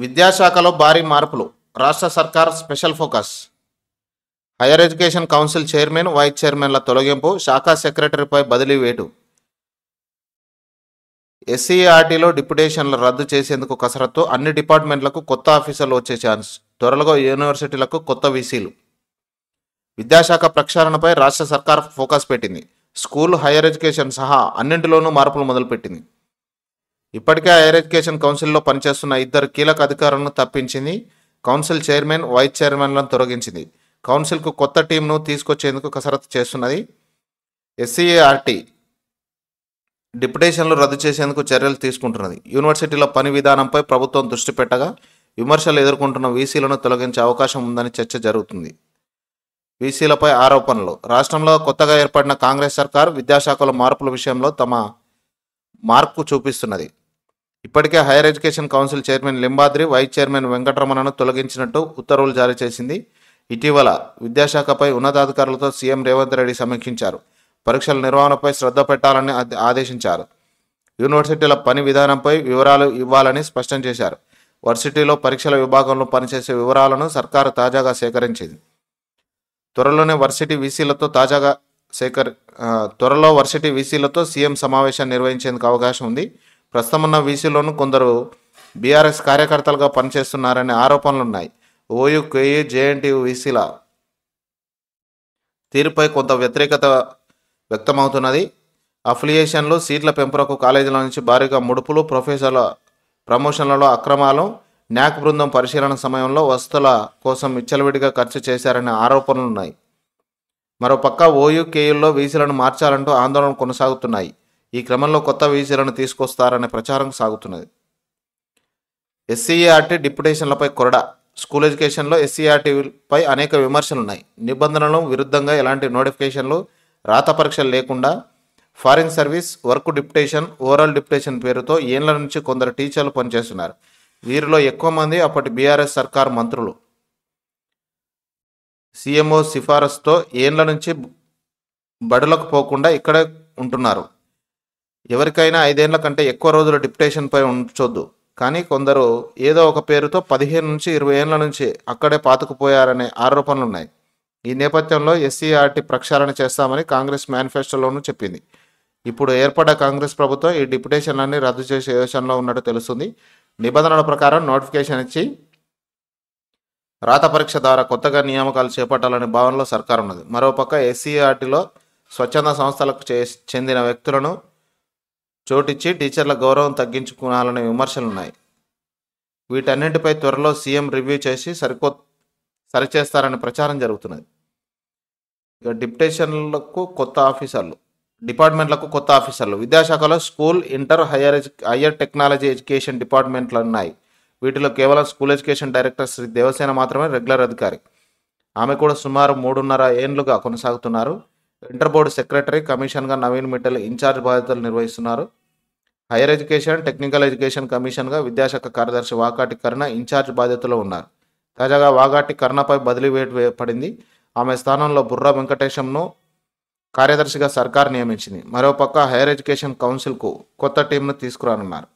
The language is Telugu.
విద్యాశాఖలో భారీ మార్పులు. రాష్ట్ర సర్కార్ special focus. Higher education council chairman, vice చైర్మన్ల తొలగింపు, శాఖా సెక్రటరీపై బదిలీ వేటు. ఎస్సీఆర్టీలో డిప్యుటేషన్లు రద్దు చేసేందుకు కసరత్తు. అన్ని డిపార్ట్మెంట్లకు కొత్త ఆఫీసర్లు వచ్చే ఛాన్స్. త్వరలో యూనివర్సిటీలకు కొత్త వీసీలు. విద్యాశాఖ ప్రక్షాళనపై రాష్ట్ర సర్కార్ ఫోకస్ పెట్టింది. స్కూల్, హైయర్ ఎడ్యుకేషన్ సహా అన్నింటిలోనూ మార్పులు మొదలుపెట్టింది. ఇప్పటికే హైయర్ ఎడ్యుకేషన్ కౌన్సిల్లో పనిచేస్తున్న 2 కీలక అధికారులను తప్పించింది. కౌన్సిల్ చైర్మన్, వైస్ చైర్మన్లను తొలగించింది. కౌన్సిల్కు కొత్త టీంను తీసుకొచ్చేందుకు కసరత్తు చేస్తున్నది. ఎస్సీఆర్టీ డిప్యుటేషన్లు రద్దు చేసేందుకు చర్యలు తీసుకుంటున్నది. యూనివర్సిటీల పని విధానంపై ప్రభుత్వం దృష్టి పెట్టగా విమర్శలు ఎదుర్కొంటున్న వీసీలను తొలగించే అవకాశం ఉందని చర్చ జరుగుతుంది. వీసీలపై ఆరోపణలు. రాష్ట్రంలో కొత్తగా ఏర్పడిన కాంగ్రెస్ సర్కార్ విద్యాశాఖలో మార్పుల విషయంలో తమ మార్కు చూపిస్తున్నది. ఇప్పటికే higher education council chairman Limbadri, vice chairman వెంకటరమణను తొలగించినట్టు ఉత్తర్వులు జారీ చేసింది. ఇటీవల విద్యాశాఖపై ఉన్నతాధికారులతో సీఎం రేవంత్ రెడ్డి సమీక్షించారు. పరీక్షల నిర్వహణపై శ్రద్ధ పెట్టాలని ఆదేశించారు. యూనివర్సిటీల పని విధానంపై వివరాలు ఇవ్వాలని స్పష్టం చేశారు. వర్సిటీలో పరీక్షల విభాగంలో పనిచేసే వివరాలను సర్కారు తాజాగా సేకరించింది. త్వరలో వర్సిటీ వీసీలతో సీఎం సమావేశాన్ని నిర్వహించేందుకు అవకాశం ఉంది. ప్రస్తుతం ఉన్న వీసీలోనూ కొందరు బీఆర్ఎస్ కార్యకర్తలుగా పనిచేస్తున్నారనే ఆరోపణలున్నాయి. ఓయూ, కేయూ, జేఎన్టీయూ వీసీల తీరుపై కొంత వ్యతిరేకత వ్యక్తమవుతున్నది. అఫిలియేషన్లు, సీట్ల పెంపునకు కాలేజీల నుంచి భారీగా ముడుపులు, ప్రొఫెసర్ల ప్రమోషన్లలో అక్రమాలు, న్యాక్ బృందం పరిశీలన సమయంలో వసతుల కోసం విచ్చలవిడిగా ఖర్చు చేశారనే ఆరోపణలున్నాయి. మరోపక్క ఓయూ, కేయూల్లో వీసీలను మార్చాలంటూ ఆందోళన కొనసాగుతున్నాయి. ఈ క్రమంలో కొత్త వీసీలను తీసుకొస్తారనే ప్రచారం సాగుతున్నది. ఎస్సీఆర్టీ డిప్యుటేషన్లపై కొరడా. స్కూల్ ఎడ్యుకేషన్లో ఎస్సీఆర్టీపై అనేక విమర్శలున్నాయి. నిబంధనలకు విరుద్ధంగా ఎలాంటి నోటిఫికేషన్లు, రాత పరీక్షలు లేకుండా foreign service, work deputation, overall deputation పేరుతో ఏళ్ల నుంచి కొందరు టీచర్లు పనిచేస్తున్నారు. వీరిలో ఎక్కువ మంది అప్పటి బీఆర్ఎస్ సర్కార్ మంత్రులు. సీఎంఓ సిఫారసుతో ఏళ్ల నుంచి బడులకు పోకుండా ఇక్కడే ఉంటున్నారు. ఎవరికైనా 5 ఏళ్ల కంటే ఎక్కువ రోజులు డిప్యుటేషన్పై ఉంచొద్దు. కానీ కొందరు ఏదో ఒక పేరుతో 15 నుంచి 20 ఏళ్ల నుంచి అక్కడే పాతుకుపోయారనే ఆరోపణలున్నాయి. ఈ నేపథ్యంలో ఎస్సీఆర్టీ ప్రక్షాళన చేస్తామని కాంగ్రెస్ మేనిఫెస్టోలోనూ చెప్పింది. ఇప్పుడు ఏర్పడ్డ కాంగ్రెస్ ప్రభుత్వం ఈ డిప్యుటేషన్లన్నీ రద్దు చేసే యోచనలో ఉన్నట్టు తెలుస్తుంది. నిబంధనల ప్రకారం నోటిఫికేషన్ ఇచ్చి రాత పరీక్ష ద్వారా కొత్తగా నియామకాలు చేపట్టాలనే భావనలో సర్కారు ఉన్నది. మరోపక్క ఎస్సీఆర్టీలో స్వచ్ఛంద సంస్థలకు చెందిన వ్యక్తులను చోటిచ్చి టీచర్ల గౌరవం తగ్గించుకోవాలనే విమర్శలున్నాయి. వీటన్నింటిపై త్వరలో సీఎం రివ్యూ చేసి సరిచేస్తారనే ప్రచారం జరుగుతున్నది. ఇక డిపార్ట్మెంట్లకు కొత్త ఆఫీసర్లు. విద్యాశాఖలో school, inter, higher technology education డిపార్ట్మెంట్లు ఉన్నాయి. వీటిలో కేవలం school education director Sri Devasena మాత్రమే రెగ్యులర్ అధికారి. ఆమె కూడా సుమారు 3.5 ఏళ్లుగా కొనసాగుతున్నారు. ఇంటర్ బోర్డు సెక్రటరీ, కమిషన్గా నవీన్ మిట్టల్ ఇన్ఛార్జ్ బాధ్యతలు నిర్వహిస్తున్నారు. హైయర్ ఎడ్యుకేషన్, టెక్నికల్ ఎడ్యుకేషన్ కమిషన్గా విద్యాశాఖ కార్యదర్శి వాకాటి కరుణ ఇన్ఛార్జ్ బాధ్యతలో ఉన్నారు. తాజాగా వాగాటి కరుణపై బదిలీ వేటు పడింది. ఆమె స్థానంలో బుర్రా వెంకటేశంను కార్యదర్శిగా సర్కార్ నియమించింది. మరోపక్క హైయర్ ఎడ్యుకేషన్ కౌన్సిల్కు కొత్త టీంను తీసుకురానున్నారు.